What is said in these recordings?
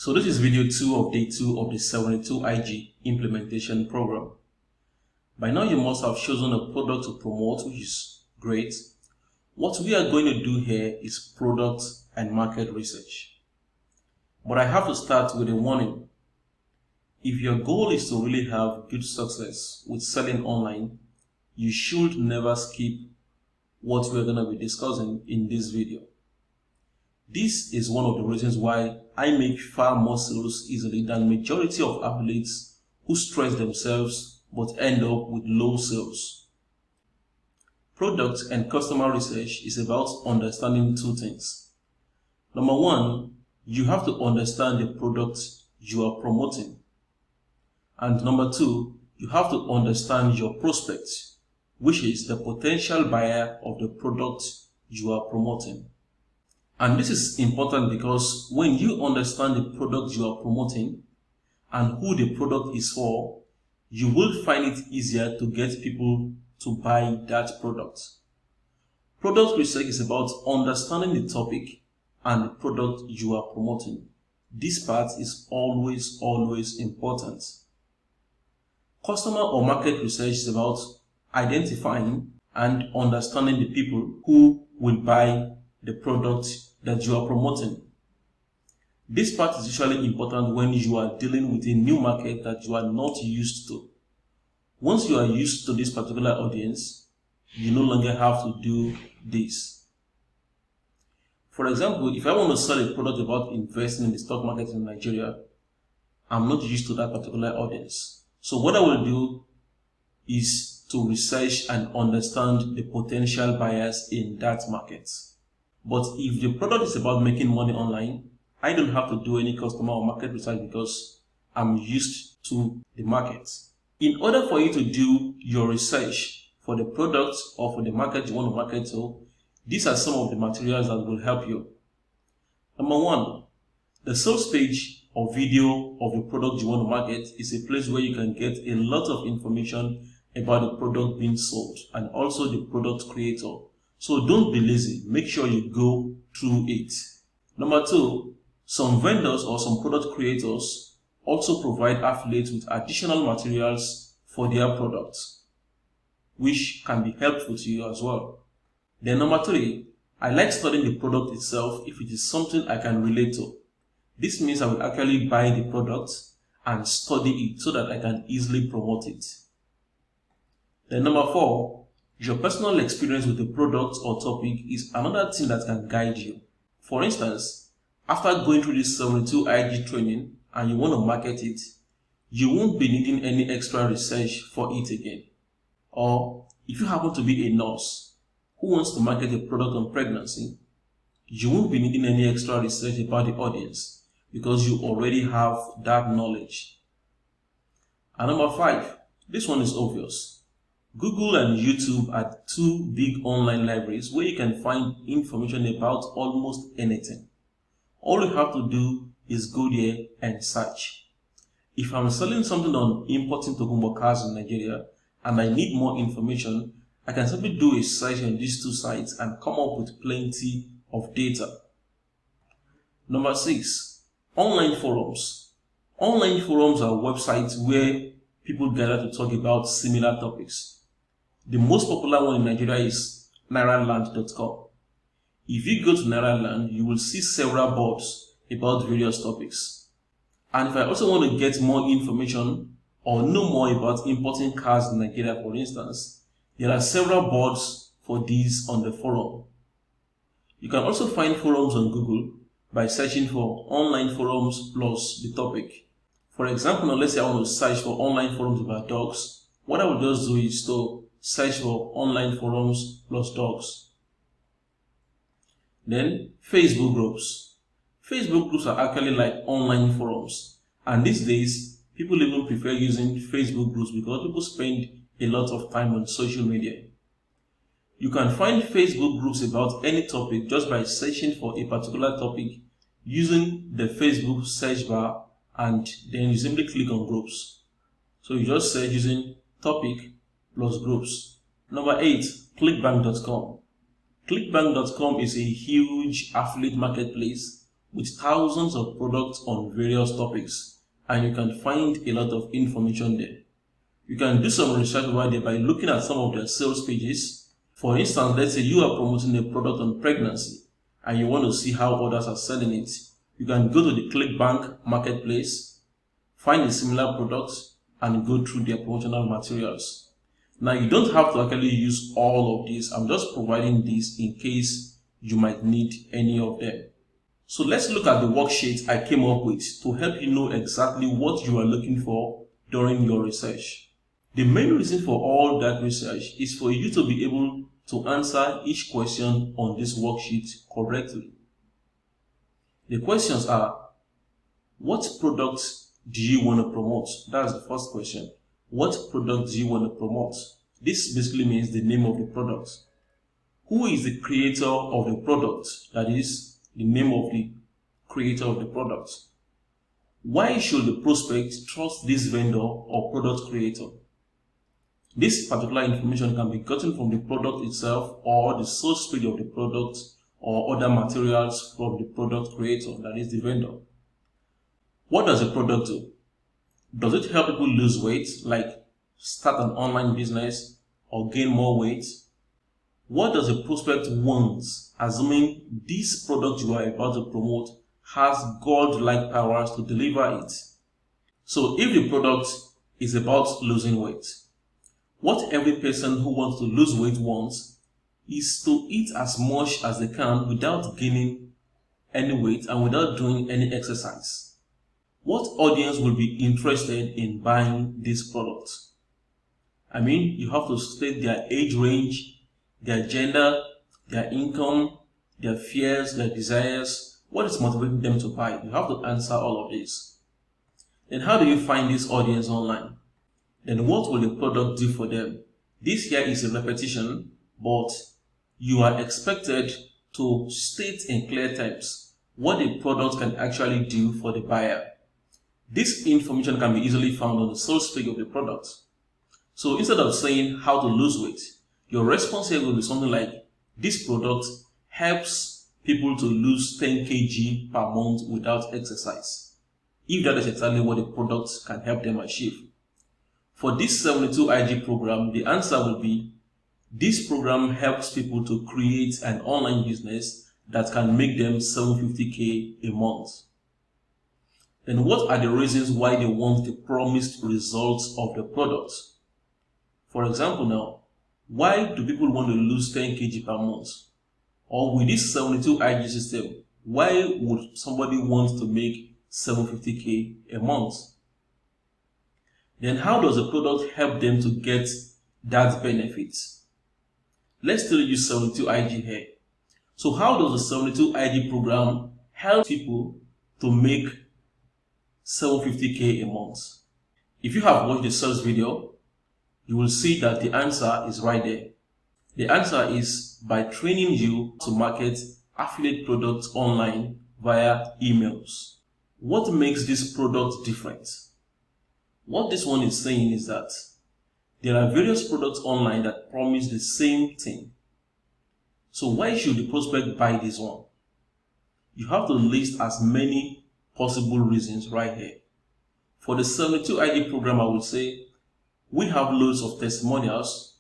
So this is video 2 of day 2 of the 72 IG implementation program. By now you must have chosen a product to promote, which is great. What we are going to do here is product and market research. But I have to start with a warning. If your goal is to really have good success with selling online, you should never skip what we're going to be discussing in this video. This is one of the reasons why I make far more sales easily than majority of affiliates who stress themselves but end up with low sales. Product and customer research is about understanding two things. Number one, you have to understand the product you are promoting. And number two, you have to understand your prospect, which is the potential buyer of the product you are promoting. And this is important because when you understand the product you are promoting and who the product is for, you will find it easier to get people to buy that product. Product research is about understanding the topic and the product you are promoting. This part is always important. Customer or market research is about identifying and understanding the people who will buy the product that you are promoting. This part is usually important when you are dealing with a new market that you are not used to. Once you are used to this particular audience, you no longer have to do this. For example, if I want to sell a product about investing in the stock market in Nigeria, I'm not used to that particular audience. So what I will do is to research and understand the potential buyers in that market. But if the product is about making money online, I don't have to do any customer or market research because I'm used to the market. In order for you to do your research for the product or for the market you want to market to, these are some of the materials that will help you. Number one, the sales page or video of the product you want to market is a place where you can get a lot of information about the product being sold and also the product creator. So don't be lazy, make sure you go through it. Number two, some vendors or some product creators also provide affiliates with additional materials for their products, which can be helpful to you as well. Then number three, I like studying the product itself if it is something I can relate to. This means I will actually buy the product and study it so that I can easily promote it. Then number four, your personal experience with the product or topic is another thing that can guide you. For instance, after going through this 72 IG training and you want to market it, you won't be needing any extra research for it again. Or if you happen to be a nurse who wants to market a product on pregnancy, you won't be needing any extra research about the audience because you already have that knowledge. And number five, this one is obvious. Google and YouTube are two big online libraries where you can find information about almost anything. All you have to do is go there and search. If I'm selling something on importing Togumbo cars in Nigeria and I need more information, I can simply do a search on these two sites and come up with plenty of data. Number six, online forums. Online forums are websites where people gather to talk about similar topics. The most popular one in Nigeria is nairaland.com. If you go to Nairaland, you will see several boards about various topics. And if I also want to get more information or know more about importing cars in Nigeria, for instance, there are several boards for these on the forum. You can also find forums on Google by searching for online forums plus the topic. For example, now let's say I want to search for online forums about dogs. What I will just do is to search for online forums plus dogs. Then Facebook groups. Facebook groups are actually like online forums. And these days, people even prefer using Facebook groups because people spend a lot of time on social media. You can find Facebook groups about any topic just by searching for a particular topic using the Facebook search bar, and then you simply click on groups. So you just search using topic plus groups. Number 8, clickbank.com. Clickbank.com is a huge affiliate marketplace with thousands of products on various topics, and you can find a lot of information there. You can do some research over there by looking at some of their sales pages. For instance, let's say you are promoting a product on pregnancy and you want to see how others are selling it. You can go to the ClickBank marketplace, find a similar product, and go through their promotional materials. Now, you don't have to actually use all of these. I'm just providing these in case you might need any of them. So let's look at the worksheet I came up with to help you know exactly what you are looking for during your research. The main reason for all that research is for you to be able to answer each question on this worksheet correctly. The questions are: what products do you want to promote? That's the first question. What product do you want to promote? This basically means the name of the product. Who is the creator of the product? That is the name of the creator of the product. Why should the prospect trust this vendor or product creator? This particular information can be gotten from the product itself or the source page of the product or other materials from the product creator, that is the vendor. What does the product do? Does it help people lose weight, like start an online business or gain more weight? What does the prospect want, assuming this product you are about to promote has God-like powers to deliver it? So if the product is about losing weight, what every person who wants to lose weight wants is to eat as much as they can without gaining any weight and without doing any exercise. What audience will be interested in buying this product? I mean, you have to state their age range, their gender, their income, their fears, their desires. What is motivating them to buy? You have to answer all of this. Then how do you find this audience online? Then what will the product do for them? This here is a repetition, but you are expected to state in clear terms what the product can actually do for the buyer. This information can be easily found on the sales page of the product. So instead of saying how to lose weight, your response here will be something like, this product helps people to lose 10 kg per month without exercise. If that is exactly what the product can help them achieve. For this 72 IG program, the answer will be, this program helps people to create an online business that can make them 750k a month. Then what are the reasons why they want the promised results of the product? For example now, why do people want to lose 10 kg per month? Or with this 72 IG system, why would somebody want to make 750k a month? Then how does the product help them to get that benefit? Let's still use 72 IG here. So how does the 72 IG program help people to make 750k a month? If you have watched the sales video, you will see that the answer is right there. The answer is by training you to market affiliate products online via emails. What makes this product different? What this one is saying is that there are various products online that promise the same thing. So why should the prospect buy this one? You have to list as many possible reasons right here. For the 72 IG program, I would say we have loads of testimonials.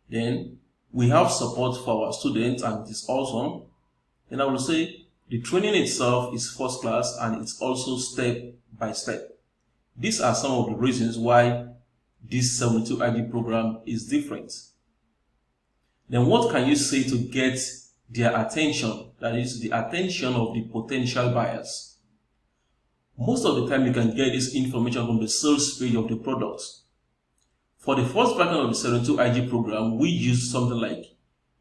Then we have support for our students and it is awesome. Then I will say the training itself is first class and it's also step by step. These are some of the reasons why this 72 IG program is different. Then what can you say to get their attention? That is the attention of the potential buyers. Most of the time you can get this information from the sales page of the product. For the first version of the 72 IG program, we use something like,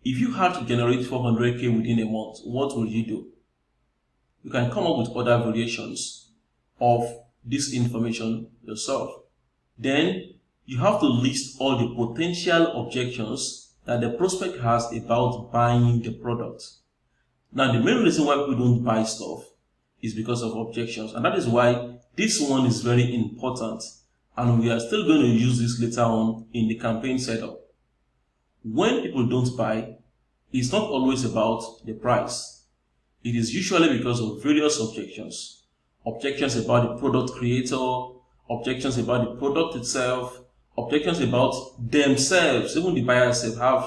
if you had to generate 400k within a month, what will you do? You can come up with other variations of this information yourself. Then you have to list all the potential objections that the prospect has about buying the product. Now, the main reason why people don't buy stuff is because of objections, and that is why this one is very important, and we are still going to use this later on in the campaign setup. When people don't buy, it's not always about the price. It is usually because of various objections. Objections about the product creator, objections about the product itself, objections about themselves. Even the buyers have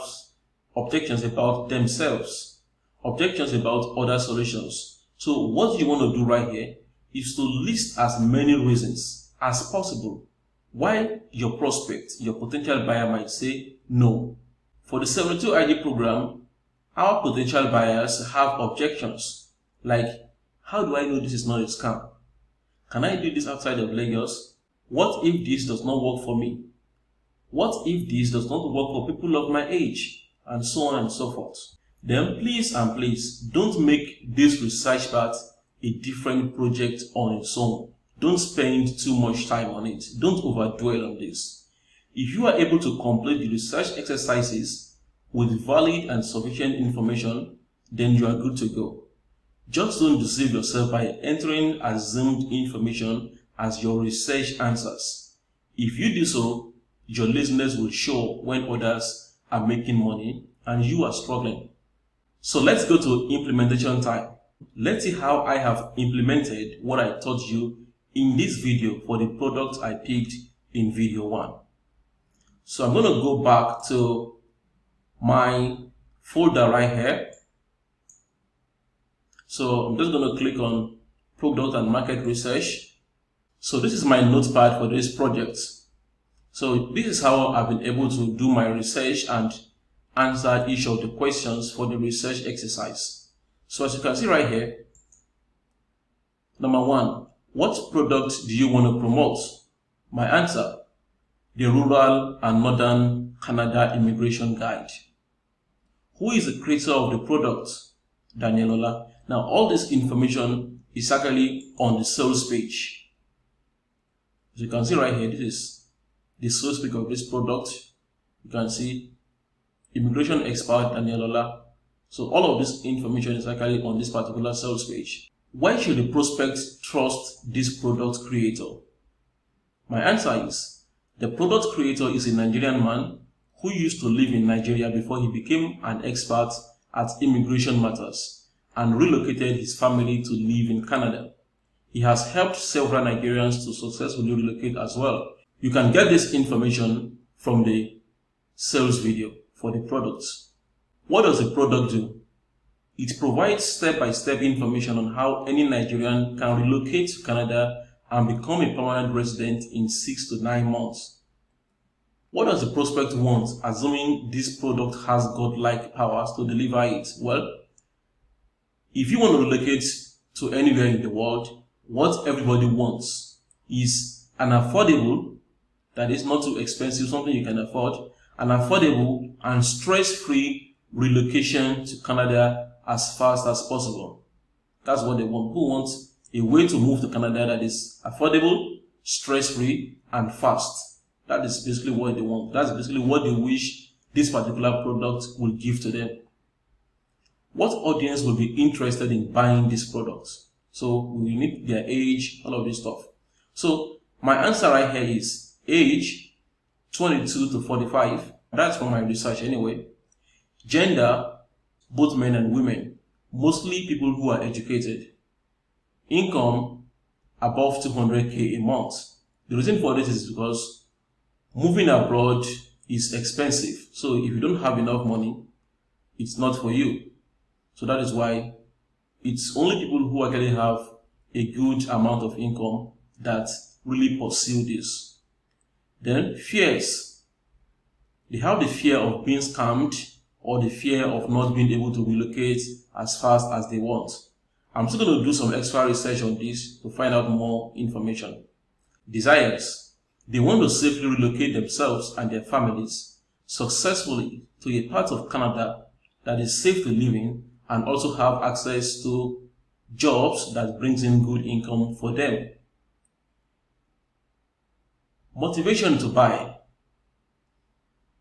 objections about themselves, objections about other solutions. So what you want to do right here is to list as many reasons as possible why your prospect, your potential buyer might say no. For the 72IG program, our potential buyers have objections like, how do I know this is not a scam? Can I do this outside of Lagos? What if this does not work for me? What if this does not work for people of my age? And so on and so forth. Then please and please don't make this research part a different project on its own. Don't spend too much time on it. Don't overdwell on this. If you are able to complete the research exercises with valid and sufficient information, then you are good to go. Just don't deceive yourself by entering assumed information as your research answers. If you do so, your listeners will show when others are making money and you are struggling. So let's go to implementation time. Let's see how I have implemented what I taught you in this video for the product I picked in video 1. So I'm going to go back to my folder right here. So I'm just going to click on product and market research. So this is my notepad for this project. So this is how I've been able to do my research and answer each of the questions for the research exercise. So as you can see right here, number 1, what product do you want to promote? My answer, the Rural and Northern Canada Immigration Guide. Who is the creator of the product? Daniel Ola. Now all this information is actually on the sales page. As you can see right here, this is the sales page of this product. You can see immigration expert Daniel Ola. So all of this information is actually on this particular sales page. Why should the prospect trust this product creator? My answer is, the product creator is a Nigerian man who used to live in Nigeria before he became an expert at immigration matters and relocated his family to live in Canada. He has helped several Nigerians to successfully relocate as well. You can get this information from the sales video for the products. What does the product do? It provides step-by-step information on how any Nigerian can relocate to Canada and become a permanent resident in 6 to 9 months. What does the prospect want, assuming this product has godlike powers to deliver it? Well, if you want to relocate to anywhere in the world, what everybody wants is an affordable, that is not too expensive, something you can afford, an affordable and stress-free relocation to Canada as fast as possible. That's what they want. Who wants a way to move to Canada that is affordable, stress-free, and fast? That is basically what they want. That's basically what they wish this particular product will give to them. What audience will be interested in buying this product? So we need their age, all of this stuff. So my answer right here is age 22 to 45. That's from my research anyway. Gender, both men and women, mostly people who are educated. Income, above 200K a month. The reason for this is because moving abroad is expensive. So if you don't have enough money, it's not for you. So that is why it's only people who actually have a good amount of income that really pursue this. Then fears. They have the fear of being scammed or the fear of not being able to relocate as fast as they want. I'm still going to do some extra research on this to find out more information. Desires. They want to safely relocate themselves and their families successfully to a part of Canada that is safe to live in and also have access to jobs that brings in good income for them. Motivation to buy.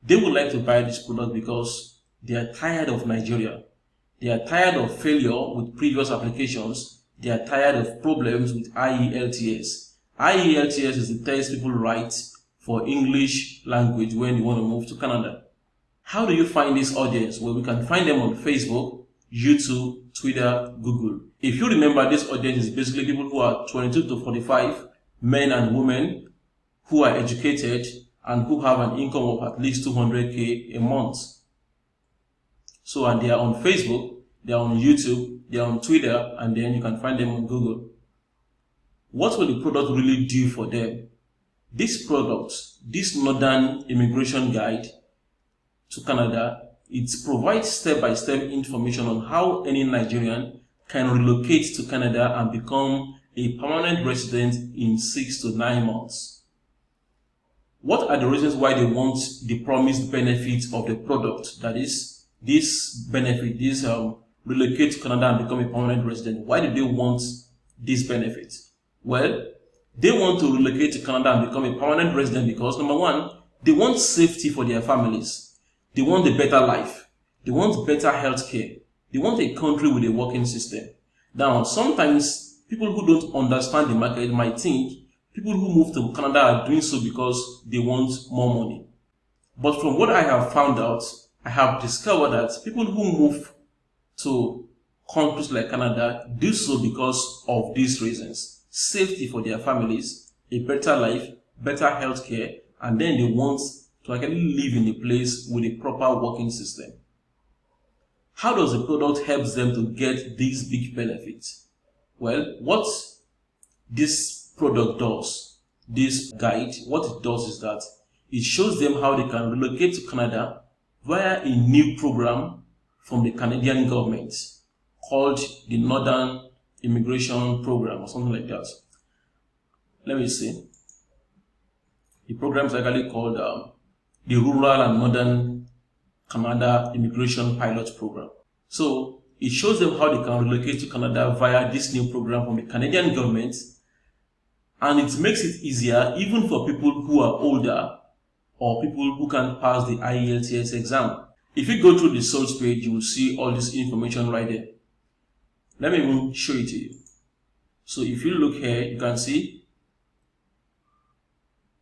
They would like to buy this product because they are tired of Nigeria. They are tired of failure with previous applications. They are tired of problems with IELTS. IELTS is the test people write for English language when you want to move to Canada. How do you find this audience? Well, we can find them on Facebook, YouTube, Twitter, Google. If you remember, this audience is basically people who are 22 to 45, men and women who are educated and who have an income of at least 200K a month. So, and they are on Facebook, they are on YouTube, they are on Twitter, and then you can find them on Google. What will the product really do for them? This product, this Northern Immigration Guide to Canada, it provides step-by-step information on how any Nigerian can relocate to Canada and become a permanent resident in 6 to 9 months. What are the reasons why they want the promised benefits of the product? That is, this benefit, this relocate to Canada and become a permanent resident. Why do they want this benefit? Well, they want to relocate to Canada and become a permanent resident because, number one, they want safety for their families. They want a better life. They want better health care. They want a country with a working system. Now, sometimes people who don't understand the market might think people who move to Canada are doing so because they want more money. But from what I have found out, I have discovered that people who move to countries like Canada do so because of these reasons: safety for their families, a better life, better health care, and then they want to actually live in a place with a proper working system. How does the product help them to get these big benefits? Well, what this product does, this guide, what it does is that it shows them how they can relocate to Canada via a new program from the Canadian government called the Northern Immigration Program or something like that. Let me see. The program is actually called the Rural and Northern Canada Immigration Pilot Program. So it shows them how they can relocate to Canada via this new program from the Canadian government, and it makes it easier even for people who are older or people who can pass the IELTS exam. If you go through the source page, you will see all this information right there. Let me even show it to you. So if you look here, you can see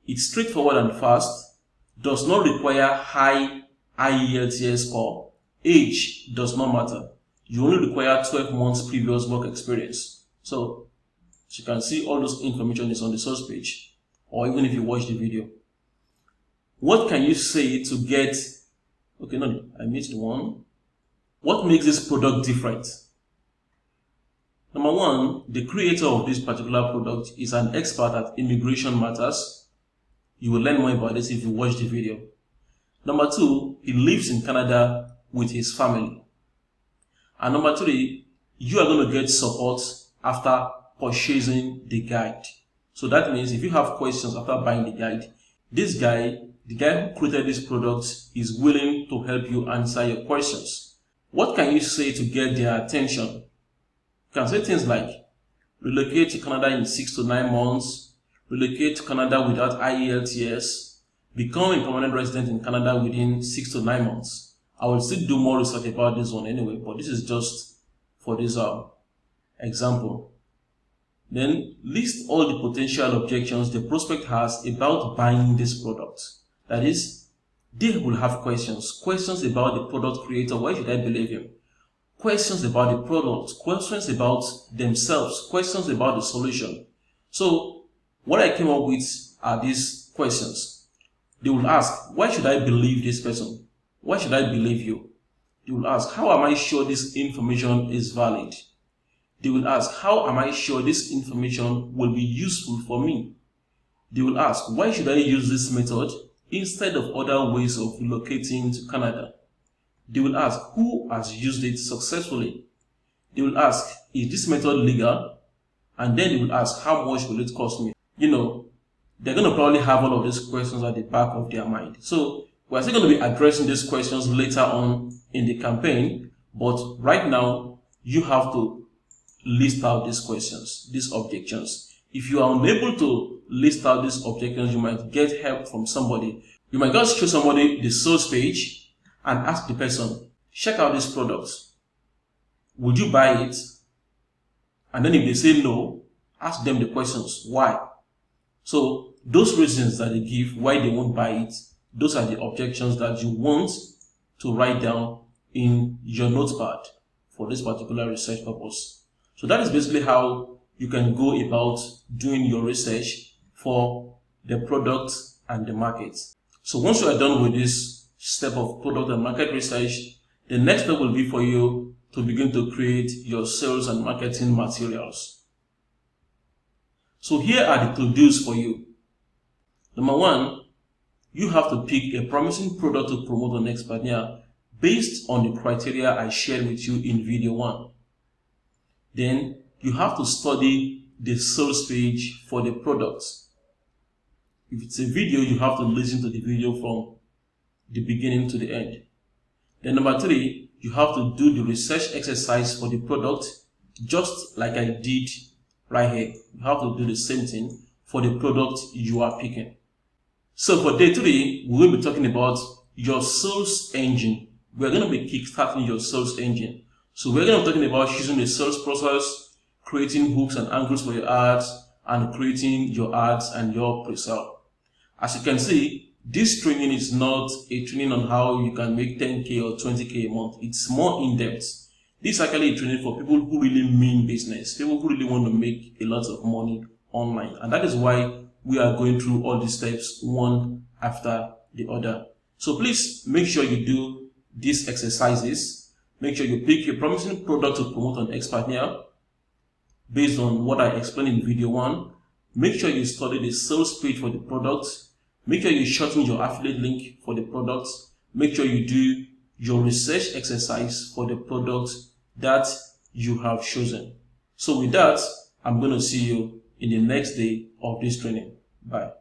it's straightforward and fast, does not require high IELTS score, age does not matter. You only require 12 months previous work experience. So you can see all those information is on the source page, or even if you watch the video. What can you say to get, okay, no, I missed one. What makes this product different? Number one, the creator of this particular product is an expert at immigration matters. You will learn more about this if you watch the video. Number two, he lives in Canada with his family. And number three, you are going to get support after purchasing the guide. So that means if you have questions after buying the guide, this guy, the guy who created this product, is willing to help you answer your questions. What can you say to get their attention? You can say things like, relocate to Canada in 6 to 9 months, relocate to Canada without IELTS, become a permanent resident in Canada within 6 to 9 months. I will still do more research about this one anyway, but this is just for this example. Then list all the potential objections the prospect has about buying this product. That is, they will have questions about the product creator. Why should I believe him? Questions about the product, questions about themselves, questions about the solution. So what I came up with are these questions. They will ask, why should I believe this person? Why should I believe you? They will ask, how am I sure this information is valid? They will ask, how am I sure this information will be useful for me? They will ask, why should I use this method instead of other ways of relocating to Canada? They will ask, who has used it successfully? They will ask, is this method legal? And then they will ask, how much will it cost me? You know, they're going to probably have all of these questions at the back of their mind. So we're still going to be addressing these questions later on in the campaign, but right now you have to list out these questions, these objections. If you are unable to list out these objections, you might get help from somebody. You might just show somebody the source page and ask the person, check out this product. Would you buy it? And then if they say no, ask them the questions. Why? So those reasons that they give why they won't buy it, those are the objections that you want to write down in your notepad for this particular research purpose. So that is basically how you can go about doing your research for the product and the market. So once you are done with this step of product and market research, the next step will be for you to begin to create your sales and marketing materials. So here are the to-dos for you. Number one, you have to pick a promising product to promote on Expertnia based on the criteria I shared with you in video 1. Then you have to study the sales page for the product. If it's a video, you have to listen to the video from the beginning to the end. Then number 3, you have to do the research exercise for the product, just like I did right here. You have to do the same thing for the product you are picking. So for day 3, we will be talking about your sales engine. We're going to be kickstarting your sales engine. So we're going to be talking about choosing the sales process, creating hooks and angles for your ads, and creating your ads and your pre-sale. As you can see, this training is not a training on how you can make 10K or 20K a month. It's more in-depth. This is actually a training for people who really mean business, people who really want to make a lot of money online. And that is why we are going through all these steps one after the other. So please make sure you do these exercises. Make sure you pick a promising product to promote on Expertnia based on what I explained in video 1. Make sure you study the sales page for the product. Make sure you shorten your affiliate link for the product. Make sure you do your research exercise for the product that you have chosen. So with that, I'm going to see you in the next day of this training. Bye.